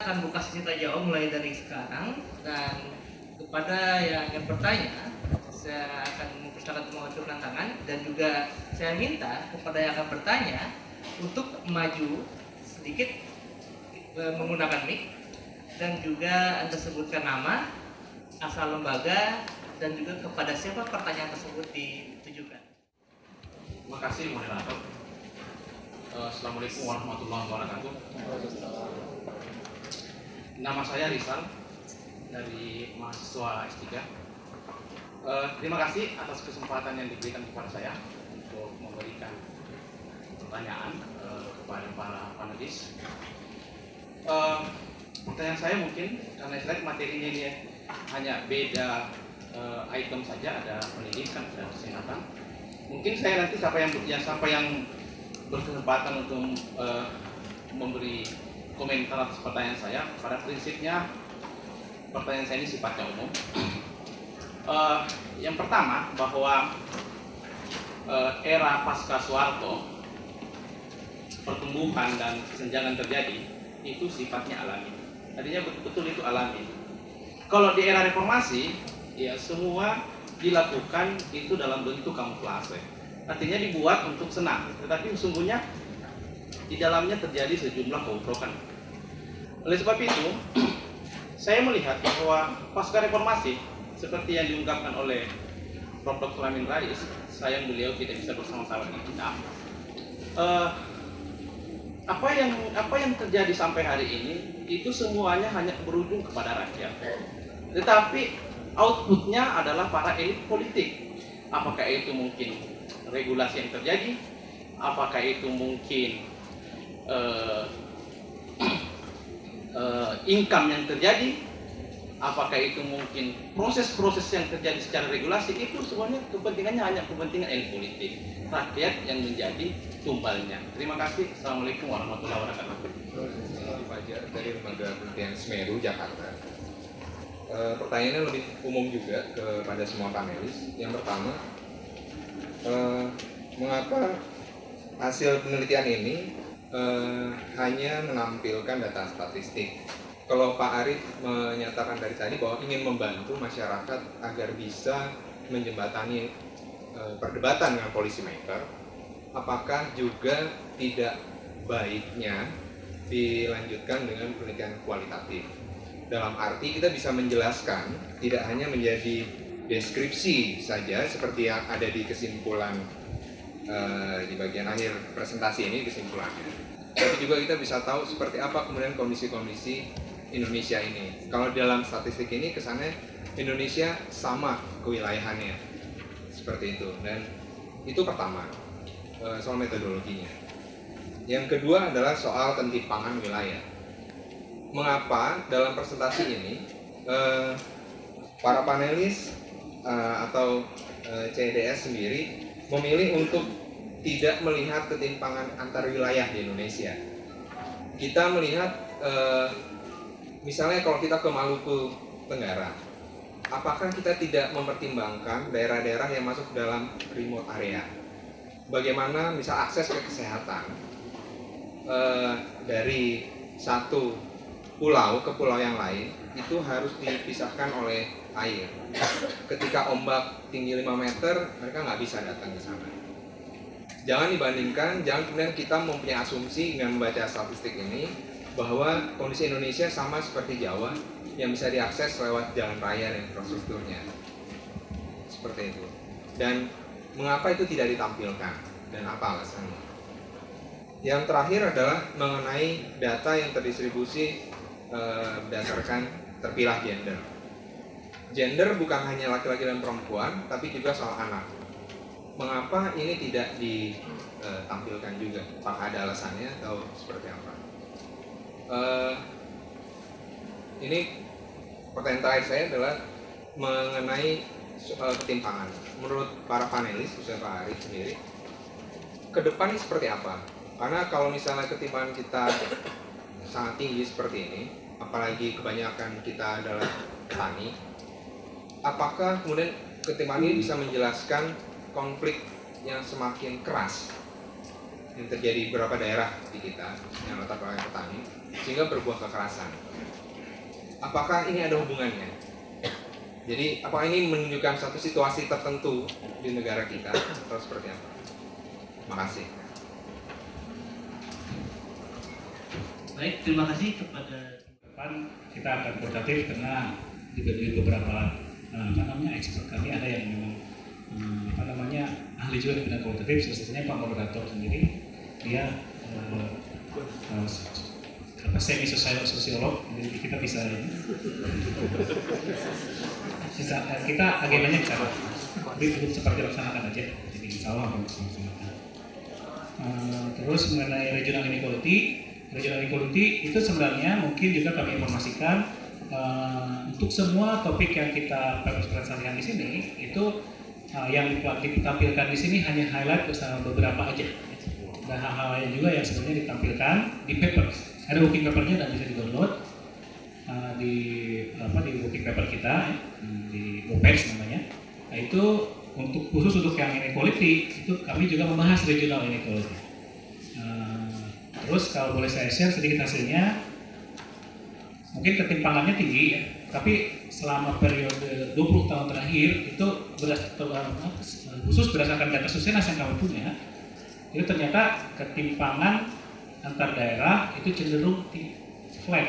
akan buka sesi tanya jawab mulai dari sekarang, dan kepada yang bertanya saya akan mempersilakan mengajukan tangan, dan juga saya minta kepada yang akan bertanya untuk maju sedikit menggunakan mic, dan juga Anda sebutkan nama, asal lembaga, dan juga kepada siapa pertanyaan tersebut ditujukan. Terima kasih moderator. Assalamualaikum warahmatullahi wabarakatuh. Nama saya Rizal dari mahasiswa S3. Terima kasih atas kesempatan yang diberikan kepada saya untuk memberikan pertanyaan kepada para panelis. Pertanyaan saya mungkin karena slide materinya ini hanya beda item saja, ada pendidikan dan kesehatan. Mungkin saya nanti siapa yang berkesempatan untuk memberi komentar atas pertanyaan saya. Pada prinsipnya pertanyaan saya ini sifatnya umum. Yang pertama, bahwa era pasca Soeharto, pertumbuhan dan kesenjangan terjadi itu sifatnya alami. Artinya betul-betul itu alami. Kalau di era reformasi, ya semua dilakukan itu dalam bentuk kamuflase. Artinya dibuat untuk senang, tetapi sesungguhnya di dalamnya terjadi sejumlah kebobrokan. Oleh sebab itu, saya melihat bahwa pasca reformasi seperti yang diungkapkan oleh Prof. Dr. Amin Rais, sayang beliau tidak bisa bersama-sama di kita. Apa yang terjadi sampai hari ini itu semuanya hanya berujung kepada rakyat. Tetapi outputnya adalah para elit politik. Apakah itu mungkin regulasi yang terjadi, apakah itu mungkin income yang terjadi, apakah itu mungkin proses-proses yang terjadi secara regulasi, itu semuanya kepentingannya hanya kepentingan elit politik, rakyat yang menjadi tumbalnya. Terima kasih. Assalamualaikum warahmatullahi wabarakatuh. Fajar dari Lembaga Penelitian Semeru, Jakarta. Pertanyaannya lebih umum juga kepada semua panelis. Yang pertama, mengapa hasil penelitian ini hanya menampilkan data statistik? Kalau Pak Arief menyatakan dari tadi bahwa ingin membantu masyarakat agar bisa menjembatani perdebatan dengan policy maker, apakah juga tidak baiknya dilanjutkan dengan penelitian kualitatif? Dalam arti kita bisa menjelaskan, tidak hanya menjadi deskripsi saja seperti yang ada di kesimpulan di bagian akhir presentasi ini, kesimpulannya, tapi juga kita bisa tahu seperti apa kemudian kondisi-kondisi Indonesia ini. Kalau dalam statistik ini kesannya Indonesia sama kewilayahannya seperti itu, dan itu pertama soal metodologinya. Yang kedua adalah soal ketimpangan wilayah. Mengapa dalam presentasi ini para panelis atau CEDS sendiri memilih untuk tidak melihat ketimpangan antar wilayah di Indonesia? Kita melihat misalnya kalau kita ke Maluku Tenggara, apakah kita tidak mempertimbangkan daerah-daerah yang masuk dalam remote area? Bagaimana misal akses ke kesehatan dari satu pulau ke pulau yang lain itu harus dipisahkan oleh air. Ketika ombak tinggi 5 meter, mereka nggak bisa datang ke sana. Jangan dibandingkan, jangan kemudian kita mempunyai asumsi dengan membaca statistik ini bahwa kondisi Indonesia sama seperti Jawa yang bisa diakses lewat jalan raya dan infrastrukturnya. Seperti itu. Dan mengapa itu tidak ditampilkan dan apa alasannya? Yang terakhir adalah mengenai data yang terdistribusi berdasarkan terpilah gender. Gender bukan hanya laki-laki dan perempuan, tapi juga soal anak. Mengapa ini tidak ditampilkan juga? Apakah ada alasannya atau seperti apa? Ini pertanyaan terakhir saya adalah mengenai soal ketimpangan. Menurut para panelis, khususnya Pak Arief sendiri, ke depan ini seperti apa? Karena kalau misalnya ketimpangan kita sangat tinggi seperti ini, apalagi kebanyakan kita adalah petani, apakah kemudian ketimpangan ini bisa menjelaskan konflik yang semakin keras yang terjadi di beberapa daerah di kita yang latar belakang petani, sehingga berbuah kekerasan. Apakah ini ada hubungannya? Jadi apakah ini menunjukkan satu situasi tertentu di negara kita atau seperti apa? Makasih. Baik, terima kasih kepada kita akan kooperatif karena juga dari beberapa expert kami ada yang memang ahli juga di bidang kualitatif, khususnya Pak moderator sendiri dia semi sosiolog, jadi kita bisa kita agendanya bicara seperti laksanakan aja, jadi insya Allah akan laksanakan. Terus mengenai regional inequality itu sebenarnya mungkin juga kami informasikan untuk semua topik yang kita presentasikan di sini itu yang ditampilkan di sini hanya highlight beberapa aja. Ada hal-hal lain juga yang sebenarnya ditampilkan di paper. Ada working papernya dan bisa di-download di working paper kita di OPEX namanya. Nah itu khusus untuk yang inequality itu kami juga membahas regional inequality. Terus kalau boleh saya share sedikit hasilnya, mungkin ketimpangannya tinggi ya, tapi selama periode 20 tahun terakhir itu khusus berdasarkan data Susenas yang kami punya, itu ternyata ketimpangan antar daerah itu cenderung flat,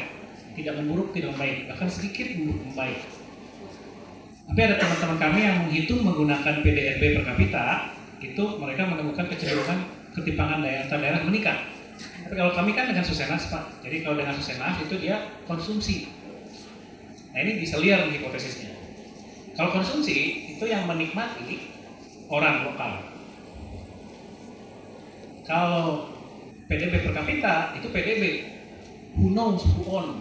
tidak memburuk, tidak membaik, bahkan sedikit membaik. Tapi ada teman-teman kami yang menghitung menggunakan PDRB per kapita, itu mereka menemukan kecenderungan ketimpangan antar daerah meningkat. Tapi kalau kami kan dengan Susenas Pak, jadi kalau dengan Susenas itu dia konsumsi. Nah ini bisa liar nih hipotesisnya. Kalau konsumsi itu yang menikmati orang lokal. Kalau PDB per kapita itu PDB, who knows who own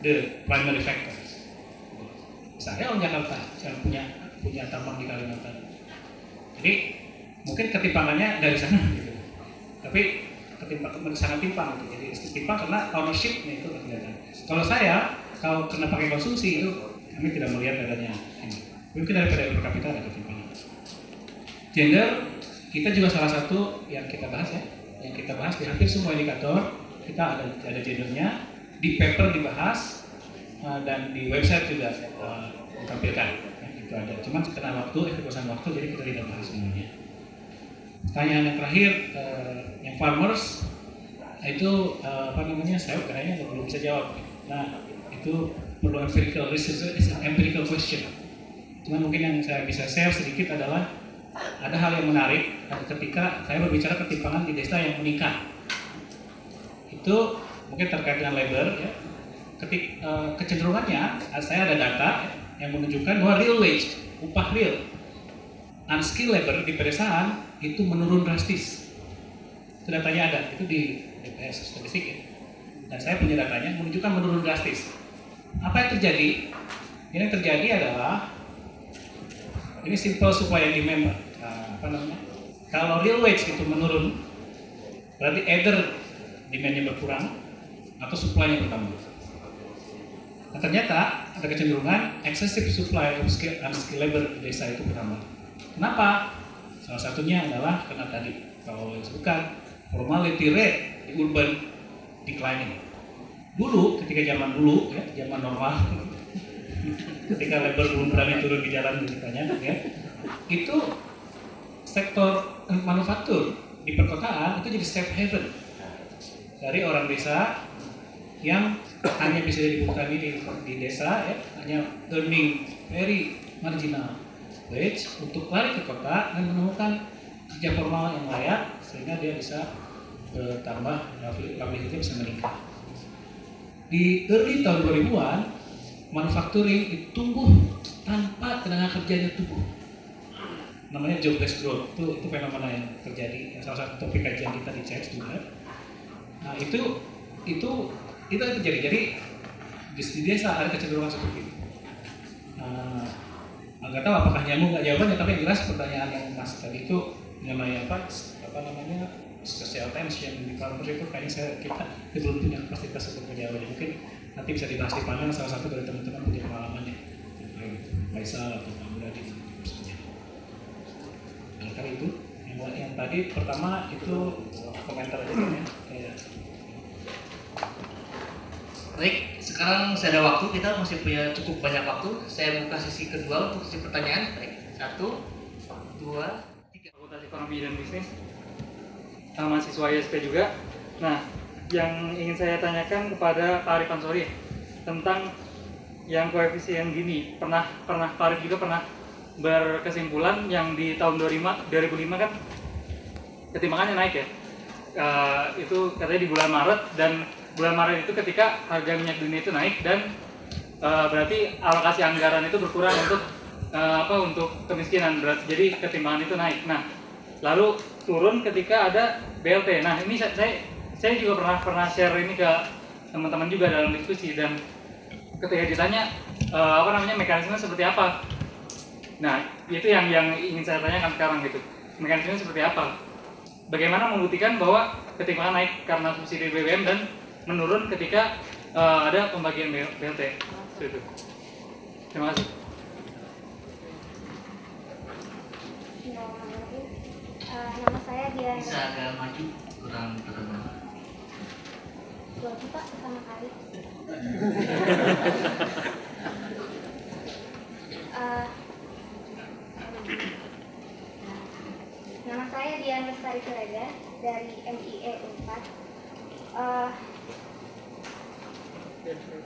the primary factors. Saya orang Jakarta yang punya tambang di Kalimantan. Jadi mungkin ketimpangannya dari sana gitu. Tapi sangat timpang gitu. Jadi timpang karena ownership-nya itu kelihatan. Kalau kena pakai konsumsi itu kami tidak melihat adanya ini. Mungkin dari PDB per kapita ada ketimpangan. Gender kita juga salah satu yang kita bahas ya. Yang kita bahas di hampir semua indikator kita ada gendernya, di paper dibahas dan di website juga ditampilkan ya, itu ada. Cuman karena keterbatasan waktu jadi kita tidak bahas semuanya. Pertanyaan yang terakhir yang farmers itu saya kayaknya belum bisa jawab. Nah itu perlu empirical research, empirical question. Cuman mungkin yang saya bisa share sedikit adalah ada hal yang menarik ketika saya berbicara ketimpangan di desa yang meningkat. Itu mungkin terkait dengan labor ya. Kecenderungannya saya ada data yang menunjukkan bahwa real wage, upah real, unskilled labor di pedesaan itu menurun drastis. Itu datanya ada, itu di DPS statistik ya. Dan saya punya datanya menunjukkan menurun drastis. Apa yang terjadi? Yang terjadi adalah ini simple supply and demand. Kalau real wage itu menurun, berarti either demand-nya berkurang atau supply-nya bertambah. Nah, ternyata ada kecenderungan excessive supply of unskilled labor di desa itu bertambah. Kenapa? Salah satunya adalah karena tadi kalau disebutkan formality rate di urban declining. Dulu, ketika zaman normal, ketika labor belum berani turun di jalan ceritanya, ya, itu sektor manufaktur di perkotaan itu jadi safe haven dari orang desa yang hanya bisa dibukani di desa, ya, hanya earning very marginal wage untuk lari ke kota dan menemukan kerja formal yang layak sehingga dia bisa bertambah, livelihoodnya bisa meningkat. Di early tahun 2000-an manufacturing itu tumbuh tanpa tenaga kerjanya tumbuh. Namanya jobless growth, itu fenomena yang terjadi. Salah satu topik kajian kita di CEX juga. Nah itu terjadi. Jadi di desa ada kecenderungan seperti itu. Nggak tahu apakah nyambung nggak jawabannya, tapi yang jelas pertanyaan yang Mas tadi itu mengenai social tension di farmers itu kayaknya kita belum punya kapasitas untuk menjawabnya. Mungkin nanti bisa dibahas di panel salah satu dari teman-teman punya pengalamannya, Faisal atau Pak Muradi. Kali itu yang tadi pertama itu komentar aja kan ya. Baik, sekarang saya ada waktu, kita masih punya cukup banyak waktu. Saya buka sesi kedua untuk sesi pertanyaan. Baik, 1, 2, 3. Fakultas Ekonomi dan Bisnis, mahasiswa ISP juga. Nah, yang ingin saya tanyakan kepada Pak Arif Ansori tentang yang koefisien gini, pernah Pak Arif juga pernah berkesimpulan yang di tahun 2005 kan ketimpangannya naik ya. Itu katanya di bulan Maret, dan bulan Maret itu ketika harga minyak dunia itu naik dan berarti alokasi anggaran itu berkurang untuk kemiskinan, berarti jadi ketimpangan itu naik. Nah, lalu turun ketika ada BLT. Nah, ini saya juga pernah share ini ke teman-teman juga dalam diskusi, dan ketika ditanya mekanisme seperti apa. Nah, itu yang ingin saya tanyakan sekarang gitu. Mekanisme seperti apa? Bagaimana membuktikan bahwa ketimpangan naik karena subsidi BBM dan menurun ketika ada pembagian BLT? Itu. Terima kasih. Nama saya Dian. Bisa agak maju, kurang terdengar. Lagi Pak, pertama kali. Nama saya Dian Lestari Siregar dari MIE Unpad.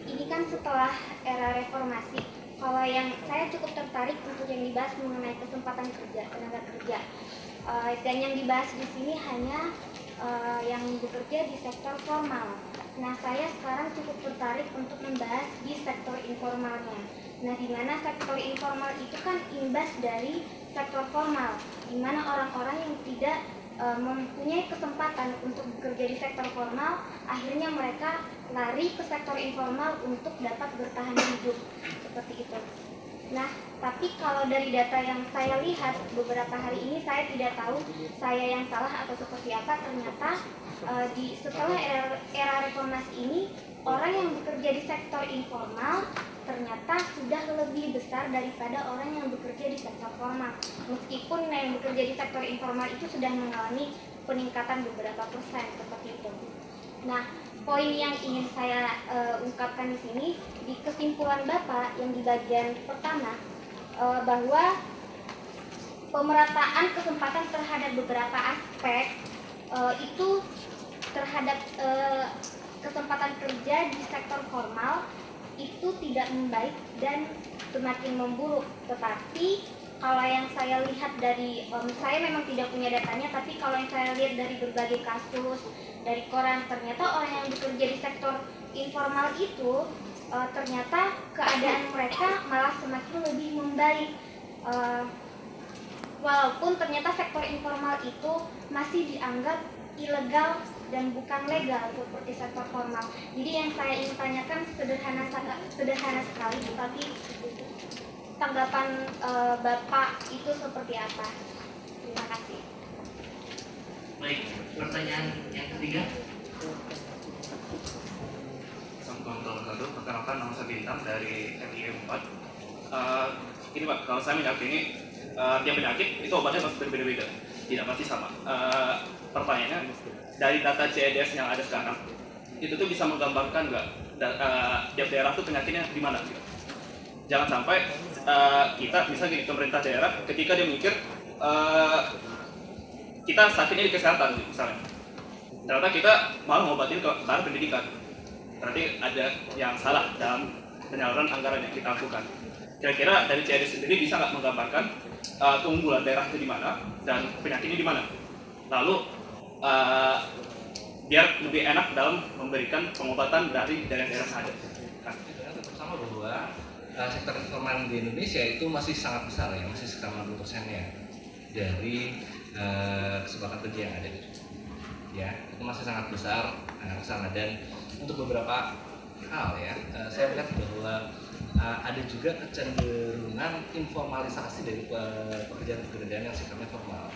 Ini kan setelah era reformasi. Kalau yang saya cukup tertarik untuk yang dibahas mengenai kesempatan kerja, tenaga kerja. Dan yang dibahas di sini hanya yang bekerja di sektor formal. Nah, saya sekarang cukup tertarik untuk membahas di sektor informalnya. Nah, di mana sektor informal itu kan imbas dari sektor formal, di mana orang-orang yang tidak mempunyai kesempatan untuk bekerja di sektor formal, akhirnya mereka lari ke sektor informal untuk dapat bertahan hidup, seperti itu. Nah, tapi kalau dari data yang saya lihat beberapa hari ini, saya tidak tahu saya yang salah atau seperti apa. Ternyata setelah era reformasi ini, orang yang bekerja di sektor informal ternyata sudah lebih besar daripada orang yang bekerja di sektor formal. Meskipun yang bekerja di sektor informal itu sudah mengalami peningkatan beberapa persen, seperti itu. Nah, poin yang ingin saya ungkapkan di sini, di kesimpulan Bapak yang di bagian pertama, bahwa pemerataan kesempatan terhadap beberapa aspek itu terhadap kesempatan kerja di sektor formal itu tidak membaik dan semakin memburuk. Tetapi kalau yang saya lihat dari, saya memang tidak punya datanya, tapi kalau yang saya lihat dari berbagai kasus, dari koran, ternyata orang yang bekerja di sektor informal itu ternyata keadaan mereka malah semakin lebih membaik. Walaupun ternyata sektor informal itu masih dianggap ilegal dan bukan legal seperti sektor formal. Jadi yang saya ingin tanyakan sederhana sekali, tapi tanggapan Bapak itu seperti apa? Terima kasih. Baik, pertanyaan yang ketiga. Assalamualaikum, perkenalkan nama saya Bintang dari MIE 4. Ini Pak, kalau saya meyakini tiap penyakit itu obatnya pasti berbeda-beda, tidak pasti sama. Pertanyaannya, dari data CEDS yang ada sekarang, itu tuh bisa menggambarkan nggak tiap daerah tuh penyakitnya di mana? Gitu. Jangan sampai kita, misalnya gini, pemerintah daerah ketika dia mikir kita sakitnya di kesehatan, misalnya, ternyata kita malah ngobatin ke arah pendidikan. Berarti ada yang salah dalam penyaluran anggaran yang kita lakukan. Kira-kira dari CEDS sendiri bisa nggak menggambarkan keunggulan daerah itu di mana dan penyakitnya di mana? Lalu biar lebih enak dalam memberikan pengobatan dari daerah-daerah saja. Pertama bahwa sektor informal di Indonesia itu masih sangat besar ya, masih sekitar 60% ya dari kesempatan kerja yang ada. Ya, itu masih sangat besar sana, dan untuk beberapa hal ya, saya melihat bahwa ada juga kecenderungan informalisasi dari pekerjaan-pekerjaan yang sifatnya formal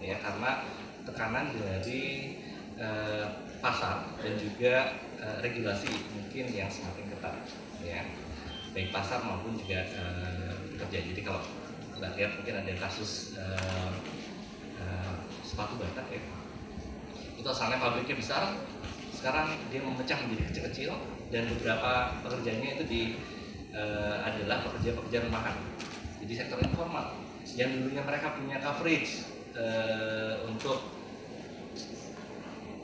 ya, karena tekanan dari pasar dan juga regulasi mungkin yang semakin ketat ya, baik pasar maupun juga pekerja. Jadi kalau kita lihat mungkin ada kasus sepatu bata ya, itu asalnya pabriknya besar, sekarang dia memecah menjadi kecil-kecil dan beberapa pekerjaannya itu adalah pekerja-pekerja rumahan. Jadi sektor informal yang dulunya mereka punya coverage untuk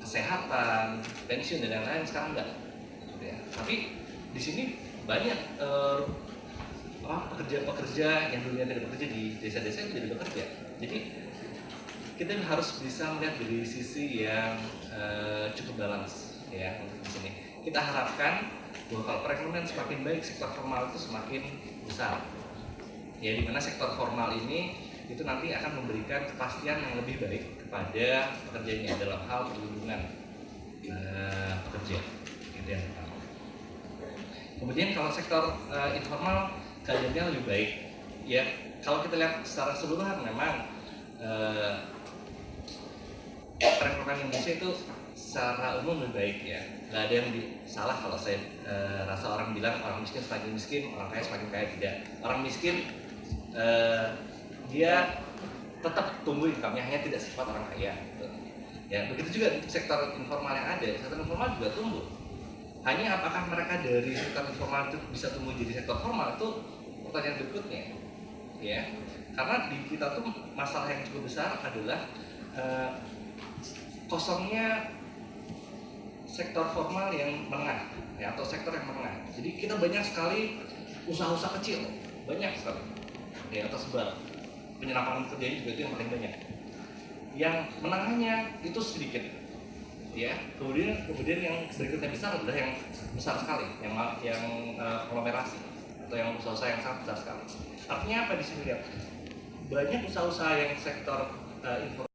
kesehatan, pensiun dan lain-lain, sekarang enggak. Ya. Tapi di sini banyak pekerja-pekerja yang dulunya tidak bekerja di desa-desa itu jadi bekerja. Jadi kita harus bisa melihat dari sisi yang cukup balance ya untuk di sini. Kita harapkan bahwa kalau perekonomian semakin baik, sektor formal itu semakin besar. Ya, di mana sektor formal ini itu nanti akan memberikan kepastian yang lebih baik kepada pekerjanya dalam hal perlindungan pekerja. Itu yang pertama. Kemudian kalau sektor informal keadaannya lebih baik. Ya, kalau kita lihat secara keseluruhan memang perekonomian Indonesia itu secara umum lebih baik ya. Nggak ada yang salah kalau saya rasa orang bilang orang miskin semakin miskin, orang kaya semakin kaya. Tidak. Orang miskin dia tetap tumbuh income-nya, hanya tidak secepat orang kaya. Gitu. Ya, begitu juga sektor informal yang ada. Sektor informal juga tumbuh. Hanya apakah mereka dari sektor informal itu bisa tumbuh jadi sektor formal, itu pertanyaan berikutnya. Ya, karena di kita tuh masalah yang cukup besar adalah kosongnya sektor formal yang menengah, ya, atau sektor yang menengah. Jadi kita banyak sekali usaha-usaha kecil, banyak sekali, ya, atau sebab penyerapan kerjanya juga itu yang paling banyak. Yang menengahnya itu sedikit, ya. Kemudian yang berikutnya besar adalah yang besar sekali, yang konglomerasi atau yang usaha-usaha yang sangat besar sekali. Artinya apa di sini lihat? Banyak usaha-usaha yang sektor informal